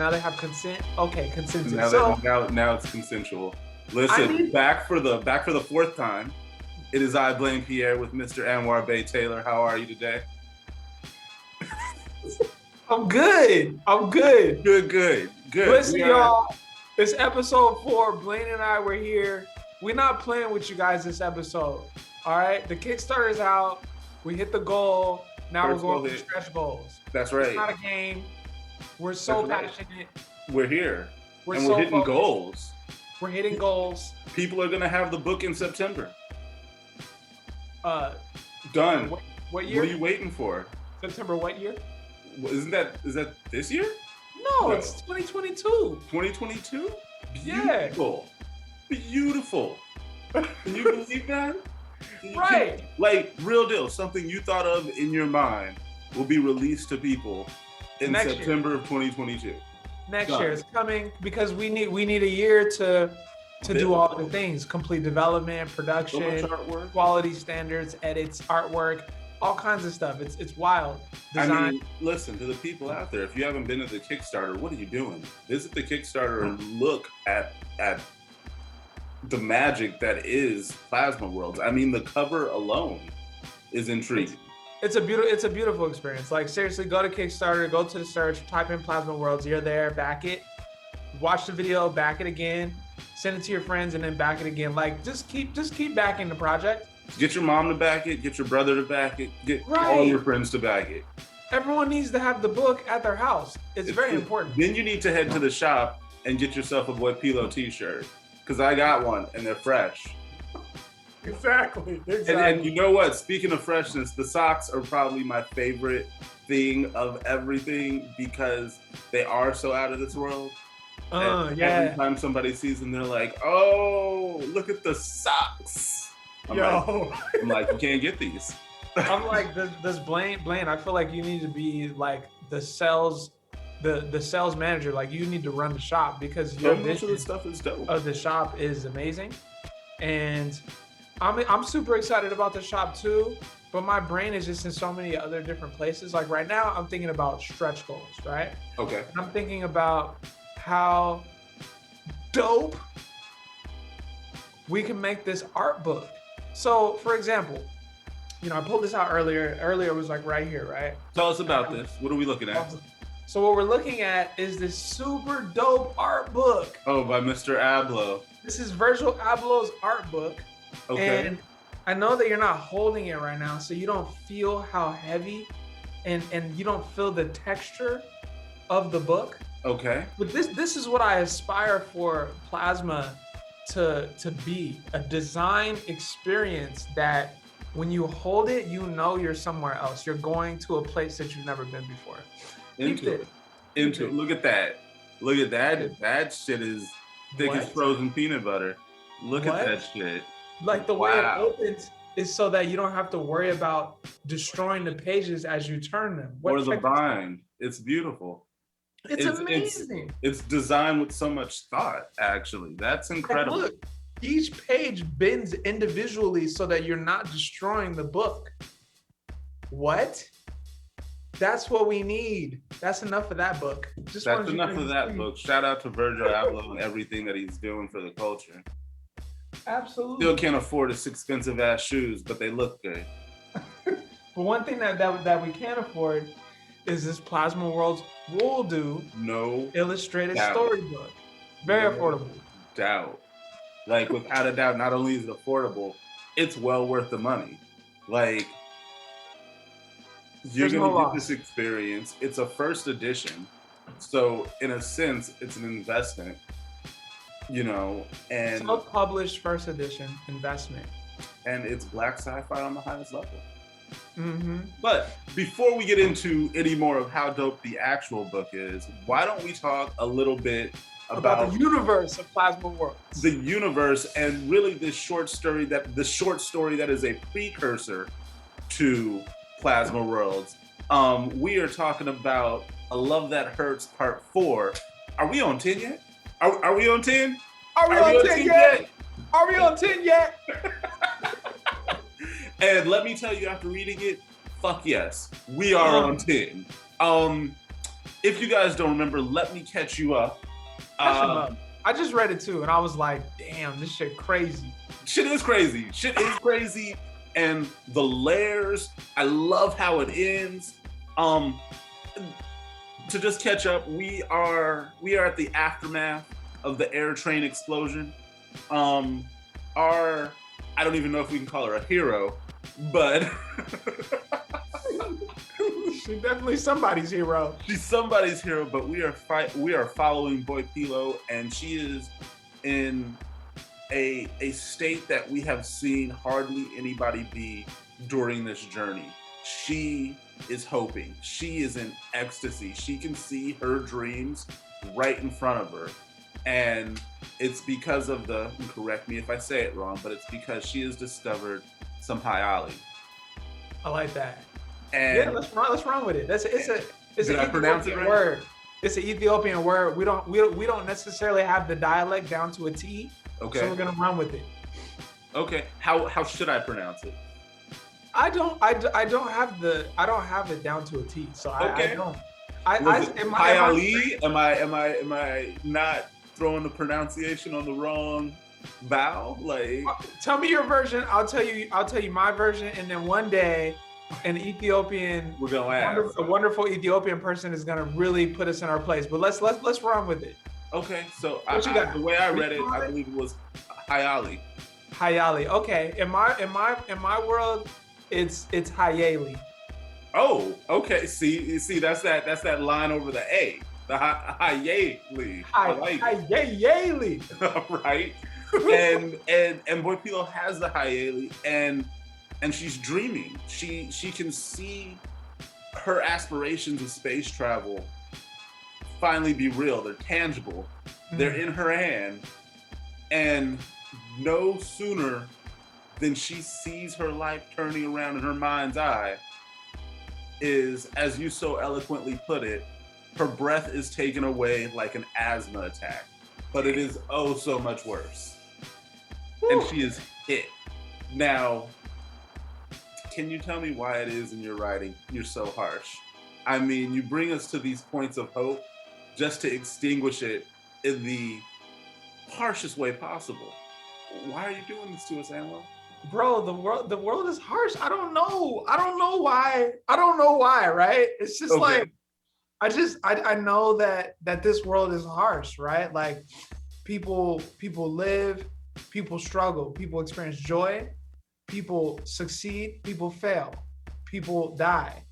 Now they have consent. Okay, consensus. Now it's consensual. Listen, back for the fourth time. It is I, Blane Pierre, with Mr. Anwar Bay Taylor. How are you today? I'm good. Good. Listen, y'all. It's episode 4. Blane and I were here. We're not playing with you guys this episode. All right? The Kickstarter's out. We hit the goal. Now we're going for stretch goals. That's right. It's not a game. We're so passionate. We're here. We're so hitting focused. goals. We're hitting goals. People are going to have the book in September. Done. What year? What are you waiting for? September what year? Is that this year? No, it's 2022. 2022? Yeah. Beautiful. Can you believe that? Right. Like, real deal, something you thought of in your mind will be released to people in September of 2022. Next year it's coming because we need a year to do all the things: complete development, production, quality standards, edits, artwork, all kinds of stuff. It's wild. Design. I mean, listen to the people out there. If you haven't been to the Kickstarter, what are you doing? Visit the Kickstarter and look at the magic that is PLASMAworlds. I mean, the cover alone is intriguing. It's a beautiful experience. Like, seriously, go to Kickstarter, go to the search, type in PLASMAworlds. You're there. Back it. Watch the video. Back it again. Send it to your friends and then back it again. Like, just keep backing the project. Get your mom to back it. Get your brother to back it. Get all your friends to back it. Everyone needs to have the book at their house. It's very important. Then you need to head to the shop and get yourself a Boy Pilo t-shirt. Because I got one and they're fresh. Exactly. And you know what? Speaking of freshness, the socks are probably my favorite thing of everything because they are so out of this world. Every time somebody sees them, they're like, "Oh, look at the socks!" I'm like, you can't get these. I'm like, this Blane. I feel like you need to be like the sales manager. Like, you need to run the shop because your vision of the stuff is dope. Of the shop is amazing, and I'm super excited about the shop too. But my brain is just in so many other different places. Like right now, I'm thinking about stretch goals, right? Okay. And I'm thinking about how dope we can make this art book. So, for example, I pulled this out earlier. Earlier was like right here, right? Tell us about this. What are we looking at? So what we're looking at is this super dope art book. Oh, by Mr. Abloh. This is Virgil Abloh's art book. Okay. And I know that you're not holding it right now, so you don't feel how heavy and you don't feel the texture of the book. Okay. But this is what I aspire for Plasma to be, a design experience that when you hold it, you're somewhere else. You're going to a place that you've never been before. Into it. Look at that. That shit is thick as frozen peanut butter. Look at that shit. Like the way it opens is so that you don't have to worry about destroying the pages as you turn them. Or the bind. It's beautiful. It's amazing. It's designed with so much thought, actually. That's incredible. Like, look, each page bends individually so that you're not destroying the book. What? That's what we need. That's enough of that book. That's enough of that book. Shout out to Virgil Abloh and everything that he's doing for the culture. Absolutely. Still can't afford his expensive ass shoes, but they look good. But one thing that we can't afford is this PLASMAworlds Will Do illustrated storybook. Very affordable. Doubt. Like, without a doubt, not only is it affordable, it's well worth the money. Like, you're going to get this experience. It's a first edition. So, in a sense, it's an investment, and self-published first edition investment. And it's black sci-fi on the highest level. Mm-hmm. But before we get into any more of how dope the actual book is, why don't we talk a little bit about the universe of PLASMAworlds? The universe, and really this short story that is a precursor to PLASMAworlds. We are talking about A Love That Hurts Part 4. Are we on 10 yet? Are we on 10? Are we on 10 yet? Are we on 10 yet? And let me tell you, after reading it, fuck yes, we are on 10. if you guys don't remember, let me catch you up. I just read it too, and I was like, damn, this shit crazy. Shit is crazy. Shit is crazy. And the layers, I love how it ends. To just catch up, we are at the aftermath of the air train explosion. I don't even know if we can call her a hero, but she's definitely somebody's hero. She's somebody's hero, but we are following Boy Pilo, and she is in a state that we have seen hardly anybody be during this journey. She is hoping. She is in ecstasy. She can see her dreams right in front of her. And it's because of correct me if I say it wrong, but it's because she has discovered some hayali. I like that. And yeah, let's run with it. It's an Ethiopian right? word. It's an Ethiopian word. We don't necessarily have the dialect down to a T. Okay. So we're gonna run with it. Okay. How should I pronounce it? I don't have it down to a T. So okay. I don't. Hayali? Am I not throwing the pronunciation on the wrong vowel? Like, tell me your version. I'll tell you my version, and then one day, an Ethiopian, we're gonna ask. A wonderful Ethiopian person is gonna really put us in our place. But let's run with it. Okay, so the way I read it, I believe it was Hayali. Hayali. Okay. In my world, it's Hayali. Oh, okay. See, that's that line over the A. The Hayali. Hayali. Right. and Boy Pilo has the Hayali, and she's dreaming. She can see her aspirations of space travel finally be real. They're tangible. They're in her hand. And no sooner than she sees her life turning around in her mind's eye is, as you so eloquently put it, her breath is taken away like an asthma attack. But it is oh so much worse. Woo. And she is hit. Now, can you tell me why it is in your writing you're so harsh? I mean, you bring us to these points of hope just to extinguish it in the harshest way possible. Why are you doing this to us, Anwar? Bro, the world is harsh. I don't know why, right? It's just okay. Like I know that this world is harsh, right? Like people live, people struggle, people experience joy, people succeed, people fail, people die.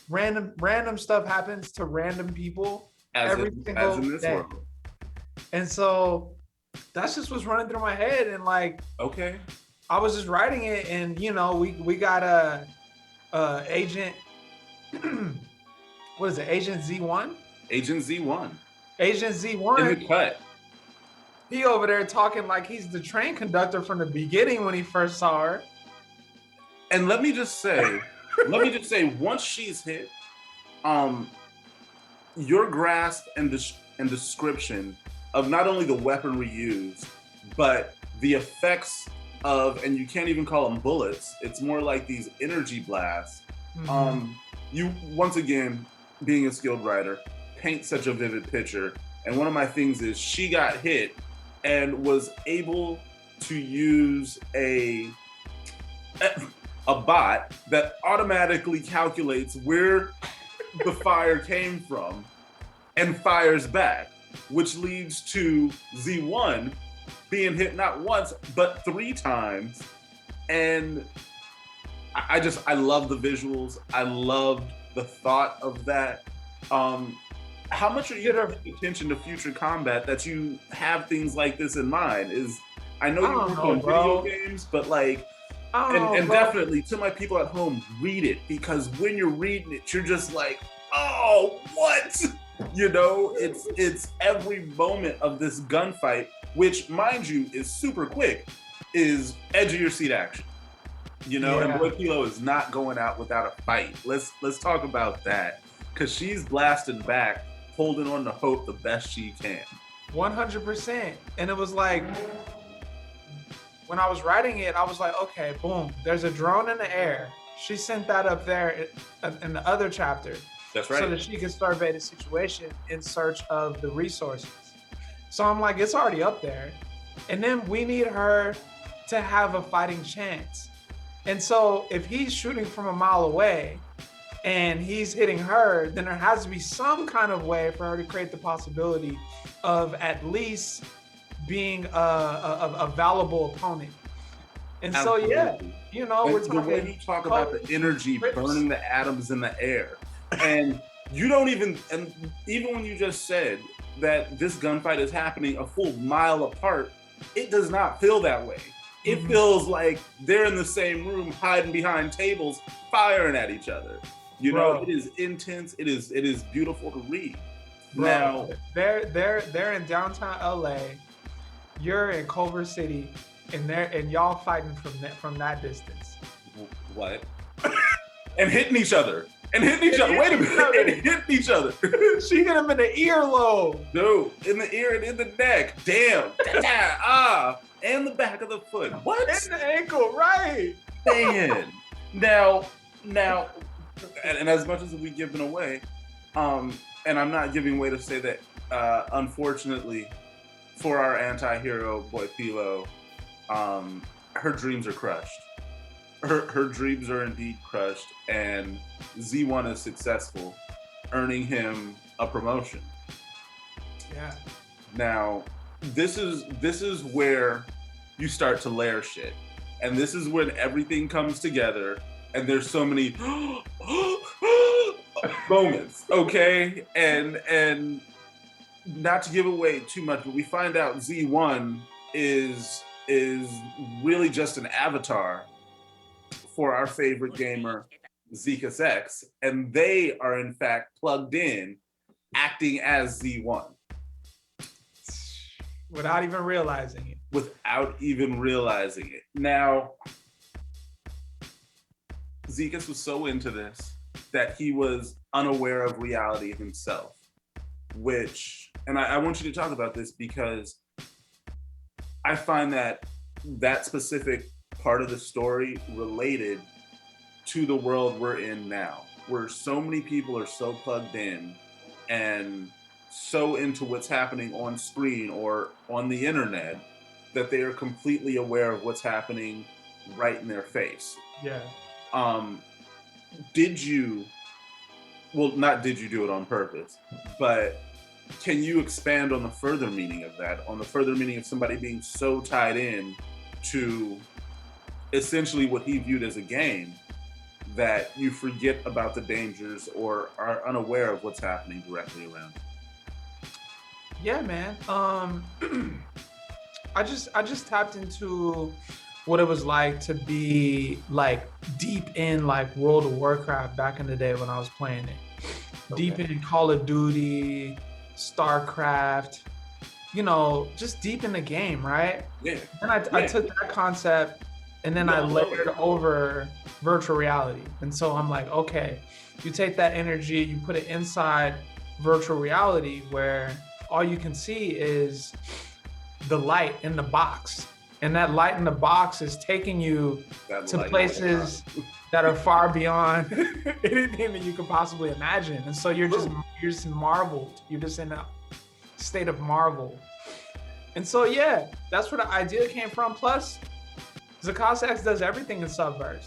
Random stuff happens to random people every single day. World. And so that's just what's running through my head. And like, okay, I was just writing it, and you know, we got a agent. What is it? Agent Z1. Agent Z1. Agent Z1. In the cut. He over there talking like he's the train conductor from the beginning when he first saw her. And let me just say, once she's hit, your grasp and description of not only the weaponry used, but the effects of, and you can't even call them bullets, it's more like these energy blasts. Mm-hmm. You, once again, being a skilled writer, paint such a vivid picture. And one of my things is she got hit and was able to use a bot that automatically calculates where the fire came from and fires back, which leads to Z1 being hit not once, but 3 times. And I love the visuals. I loved the thought of that. How much are you paying attention to future combat that you have things like this in mind? I know you work on video games, but like, and definitely to my people at home, read it, because when you're reading it, you're just like, oh, what? You know, it's every moment of this gunfight, which, mind you, is super quick, is edge of your seat action. You know, yeah. And Boy Pilo is not going out without a fight. Let's talk about that, because she's blasting back, holding on to hope the best she can. 100%. And it was like, when I was writing it, I was like, okay, boom, there's a drone in the air. She sent that up there in the other chapter. That's right. So that she can survey the situation in search of the resources. So I'm like, it's already up there. And then we need her to have a fighting chance. And so if he's shooting from a mile away and he's hitting her, then there has to be some kind of way for her to create the possibility of at least being a valuable opponent. And Absolutely. so, yeah, you know, we're talking. The way you talk about the energy burning the atoms in the air. And you don't even when you just said that this gunfight is happening a full mile apart, it does not feel that way. It feels like they're in the same room, hiding behind tables, firing at each other. You know, it is intense. It is beautiful to read. Bro, now they're in downtown LA. You're in Culver City, and y'all fighting from that distance. What? And hitting each other. Wait a minute. And hitting each other. She hit him in the earlobe. No, in the ear and in the neck. Damn. And the back of the foot. What? And the ankle, right. Man. Now, and as much as we've given away, and I'm not giving way to say that, unfortunately, for our anti-hero, boy Pilo, her dreams are crushed. Her dreams are indeed crushed, and Z1 is successful, earning him a promotion. Yeah. Now, this is where you start to layer shit, and this is when everything comes together, and there's so many moments, okay? And not to give away too much, but we find out Z1 is really just an avatar for our favorite gamer, Zekas X, and they are in fact plugged in, acting as Z1. Without even realizing it. Now, Zekas was so into this that he was unaware of reality himself, which, and I want you to talk about this because I find that specific part of the story related to the world we're in now, where so many people are so plugged in and so into what's happening on screen or on the internet that they are completely aware of what's happening right in their face. Yeah. Not did you do it on purpose, but can you expand on the further meaning of that, on the further meaning of somebody being so tied in to essentially what he viewed as a game that you forget about the dangers or are unaware of what's happening directly around you? Yeah, man. I just tapped into what it was like to be like deep in like World of Warcraft back in the day when I was playing it. Okay. Deep in Call of Duty, StarCraft, you know, just deep in the game, right? Yeah. And I took that concept and then I layered over virtual reality. And so I'm like, okay, you take that energy, you put it inside virtual reality where all you can see is the light in the box. And that light in the box is taking you to places that are far beyond anything that you could possibly imagine. And so you're just marveled. You're just in a state of marvel. And so, yeah, that's where the idea came from. Plus, Zekas X does everything in Subverse.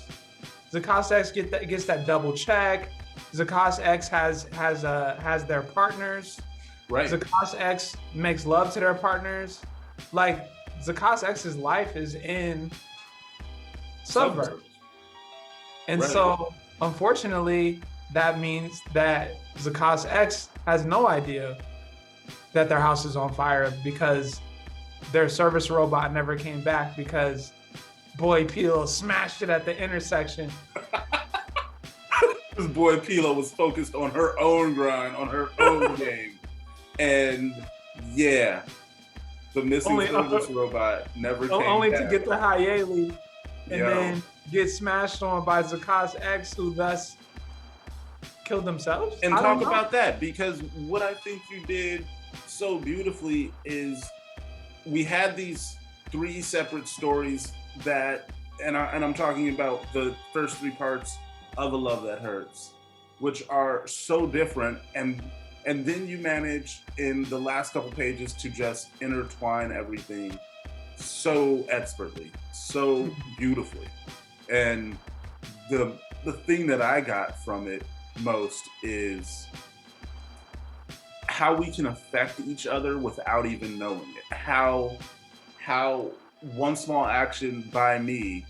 Zekas X gets that double check. Zekas X has their partners. Right. Zekas X makes love to their partners. Like, Zekas X's life is in Subverse. And so, unfortunately, that means that Zekas X has no idea that their house is on fire because their service robot never came back because boy Pilo smashed it at the intersection. This boy Pilo was focused on her own grind, on her own game. And yeah, the missing service robot never came only back. To get the Hyali and then get smashed on by Zekas X, who thus killed themselves. And talk about that, because what I think you did so beautifully is we had these three separate stories that, and I'm talking about the first three parts of A Love That Hurts. which are so different, and then you manage in the last couple pages to just intertwine everything so expertly, so beautifully. And the thing that I got from it most is how we can affect each other without even knowing it. How one small action by me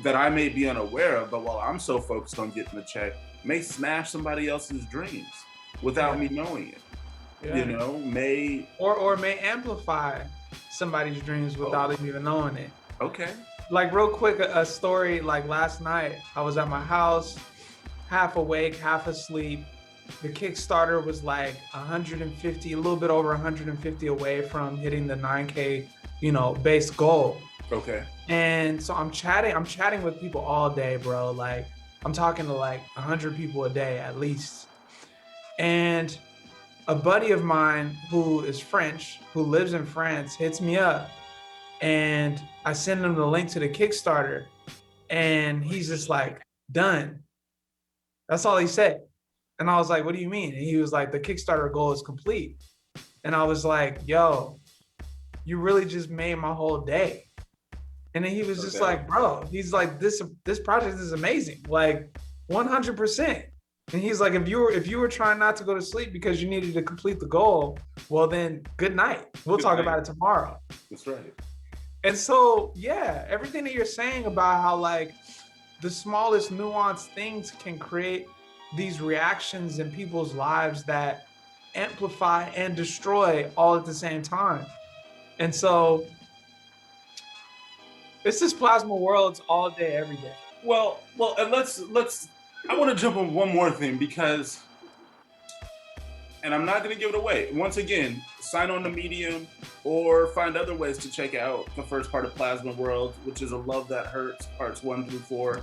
that I may be unaware of, but while I'm so focused on getting the check, may smash somebody else's dreams without me knowing it. You know, may amplify somebody's dreams without them even knowing it. Okay. Like real quick, a story, like last night, I was at my house, half awake, half asleep. The Kickstarter was like 150, a little bit over 150 away from hitting the 9K, you know, base goal. Okay. And so I'm chatting with people all day, bro. Like I'm talking to like 100 people a day at least. And a buddy of mine who is French, who lives in France, hits me up, and I send him the link to the Kickstarter, and he's just like, done. That's all he said. And I was like, what do you mean? And he was like, the Kickstarter goal is complete. And I was like, yo, you really just made my whole day. And then he was just like, bro, he's like, this project is amazing, like 100%. And he's like, if you were trying not to go to sleep because you needed to complete the goal, well then, good night. We'll talk about it tomorrow. That's right. And so, yeah, everything that you're saying about how like the smallest nuanced things can create these reactions in people's lives that amplify and destroy all at the same time. And so it's just PLASMAworlds all day, every day. Well, and let's I want to jump on one more thing because, and I'm not going to give it away. Once again, sign on to Medium or find other ways to check out the first part of PLASMAworlds, which is A Love That Hurts, parts 1 through 4.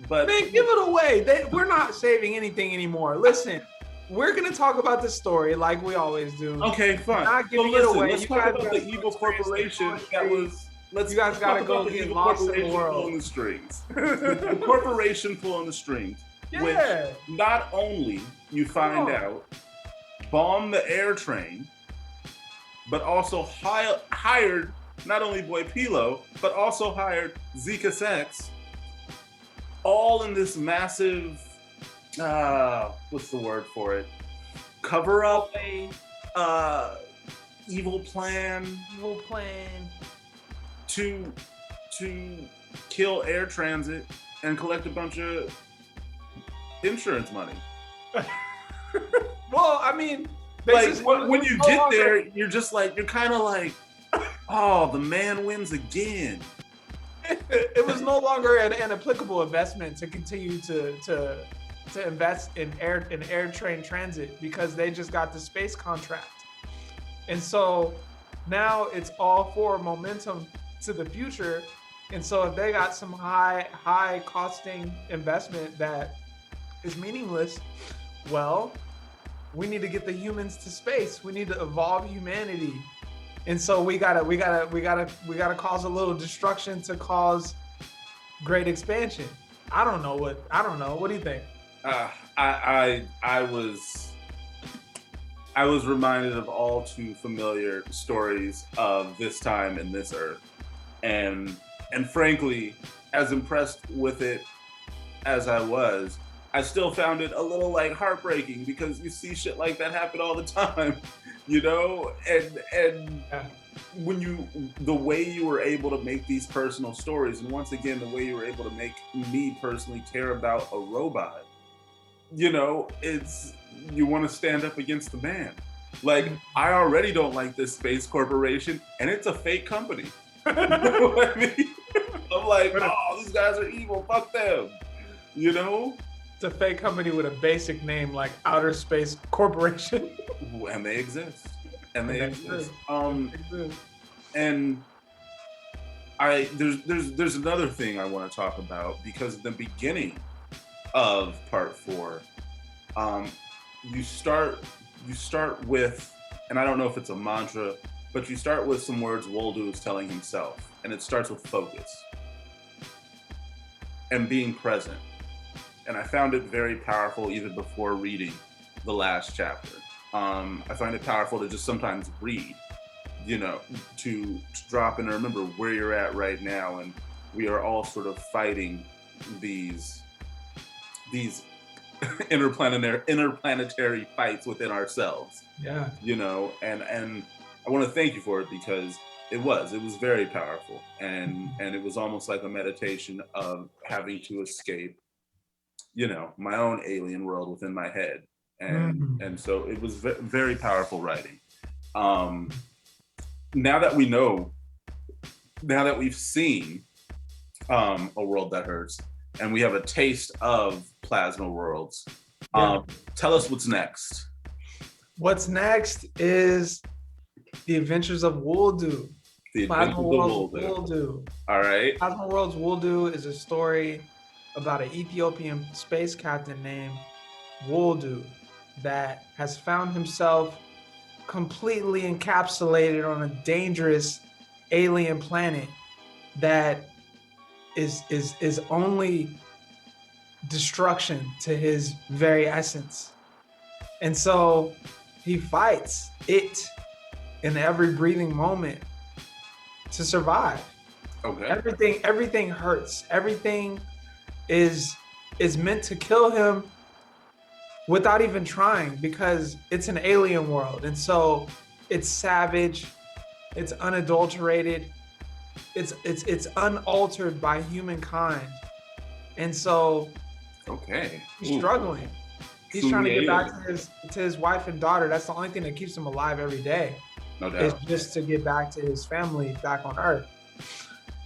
But man, give it away. We're not saving anything anymore. Listen, we're going to talk about the story like we always do. Okay, fine. Not giving it away. Let's talk about the evil corporation that was... You guys got to go get lost in the world. Pulling the strings. The corporation pulling the strings. Yeah. Which not only you find out bombed the air train, but also hired not only Boy Pilo, but also hired Zika Sex, all in this massive, what's the word for it? Cover up, evil plan to kill air transit and collect a bunch of insurance money. Well, I mean, like when you get there, you're just like, you're kind of like, oh, the man wins again. It was no longer an applicable investment to continue to invest in air train transit because they just got the space contract. And so now it's all for momentum to the future. And so if they got some high costing investment that is meaningless, well, we need to get the humans to space. We need to evolve humanity. And so we gotta cause a little destruction to cause great expansion. I don't know. What do you think? I was reminded of all too familiar stories of this time and this earth. And frankly, as impressed with it as I was, I still found it a little like heartbreaking because you see shit like that happen all the time, you know? And when the way you were able to make these personal stories, and once again, the way you were able to make me personally care about a robot, you know, you want to stand up against the man. Like, I already don't like this space corporation, and it's a fake company. You know what I mean? I'm like, oh, these guys are evil, fuck them, you know? It's a fake company with a basic name like Outer Space Corporation. And they exist. And they exist. And there's another thing I want to talk about, because at the beginning of part 4, you start with, and I don't know if it's a mantra, but you start with some words Woldu is telling himself, and it starts with focus and being present. and I found it very powerful even before reading the last chapter. I find it powerful to just sometimes read, you know, to drop in and remember where you're at right now, and we are all sort of fighting these interplanetary fights within ourselves. Yeah. You know, and I want to thank you for it, because it was very powerful, and it was almost like a meditation of having to escape, you know, my own alien world within my head, and so it was very powerful writing. Now that we've seen A World That Hurts, and we have a taste of PLASMAworlds, tell us what's next. What's next is The Adventures of Wuldu. PLASMAworlds Wuldu. All right. PLASMAworlds Wuldu is a story about an Ethiopian space captain named Wuldu that has found himself completely encapsulated on a dangerous alien planet that is only destruction to his very essence. And so he fights it in every breathing moment to survive. Okay. Everything hurts. Everything is meant to kill him without even trying, because it's an alien world. And so it's savage, it's unadulterated, it's unaltered by humankind. And so he's struggling. He's trying to get back to his wife and daughter. That's the only thing that keeps him alive every day. No doubt. Is just to get back to his family back on Earth.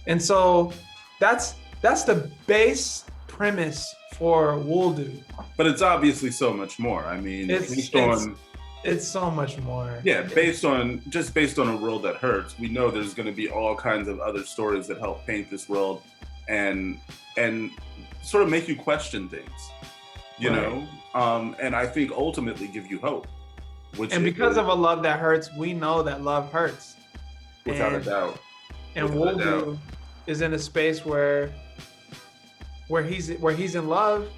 And so that's the base premise for Wuldu. But it's obviously so much more. I mean, it's so much more. Yeah, based on A World That Hurts, we know there's going to be all kinds of other stories that help paint this world and sort of make you question things, you know, and I think ultimately give you hope. And because of A Love That Hurts, we know that love hurts. Without a doubt. And Wuldu is in a space where he's in love,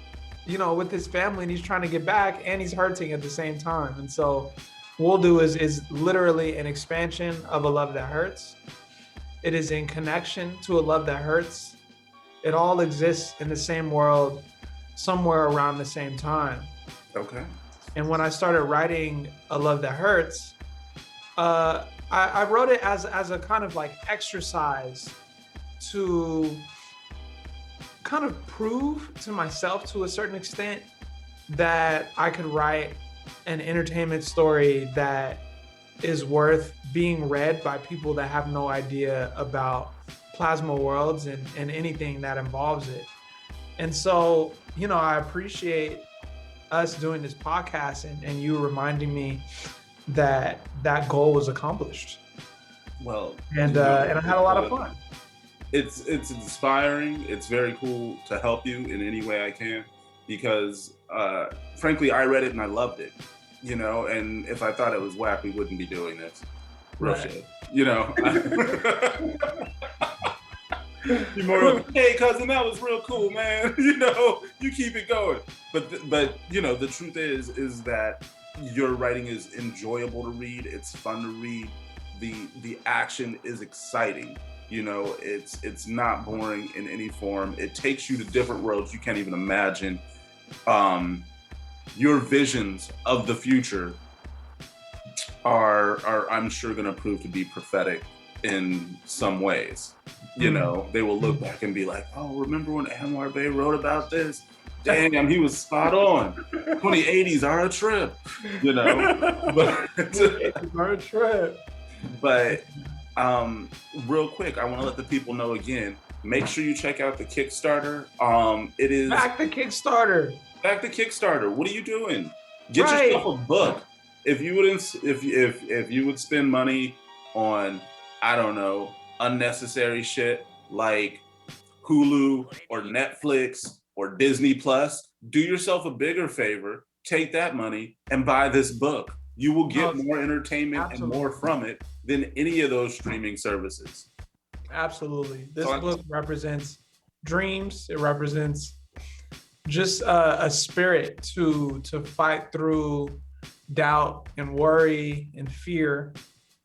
you know, with his family, and he's trying to get back, and he's hurting at the same time. And so Wuldu is literally an expansion of A Love That Hurts. It is in connection to A Love That Hurts. It all exists in the same world, somewhere around the same time. Okay. And when I started writing A Love That Hurts, I wrote it as a kind of like exercise to kind of prove to myself, to a certain extent, that I could write an entertainment story that is worth being read by people that have no idea about PLASMAworlds and anything that involves it. And so, you know, I appreciate us doing this podcast and you reminding me that goal was accomplished. Well, and I had a lot of fun. It's inspiring. It's very cool to help you in any way I can, because frankly, I read it and I loved it, you know, and if I thought it was whack, we wouldn't be doing this. Real shit, you know. You're more, hey cousin, that was real cool, man. You know, you keep it going. But you know, the truth is that your writing is enjoyable to read. It's fun to read. The action is exciting. You know, it's not boring in any form. It takes you to different worlds you can't even imagine. Your visions of the future are I'm sure going to prove to be prophetic in some ways. You know, they will look back and be like, oh, remember when Anwar Bey wrote about this? Damn, he was spot on. 2080s are a trip, you know. Are a trip. But real quick, I want to let the people know again, make sure you check out the Kickstarter. It is Back to Kickstarter. What are you doing? Get yourself a book. If you would spend money on, I don't know, unnecessary shit like Hulu or Netflix or Disney Plus, do yourself a bigger favor, take that money and buy this book. You will get more entertainment and more from it than any of those streaming services. Absolutely. This book represents dreams. It represents just a spirit to fight through doubt and worry and fear,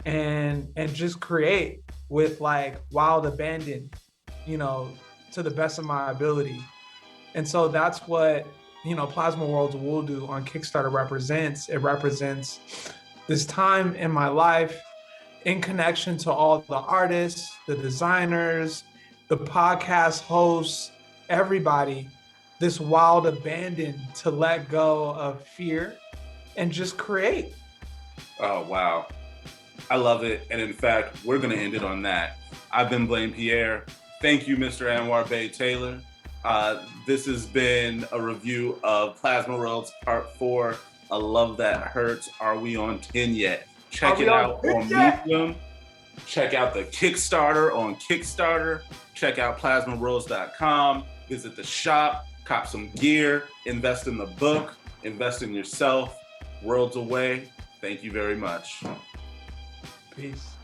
and just create with like wild abandon, you know, to the best of my ability. And so that's what, you know, Plasma Worlds will do on Kickstarter represents. It represents this time in my life in connection to all the artists, the designers, the podcast hosts, everybody, this wild abandon to let go of fear and just create. Oh, wow. I love it. And in fact, we're going to end it on that. I've been Blane Pierre. Thank you, Mr. Anwar Bay Taylor. This has been a review of PLASMAworlds Part 4, A Love That Hurts. Are we on 10 yet? Check it out on Medium. Check out the Kickstarter on Kickstarter. Check out PLASMAworlds.com. Visit the shop, cop some gear, invest in the book, invest in yourself. Worlds away. Thank you very much. Peace.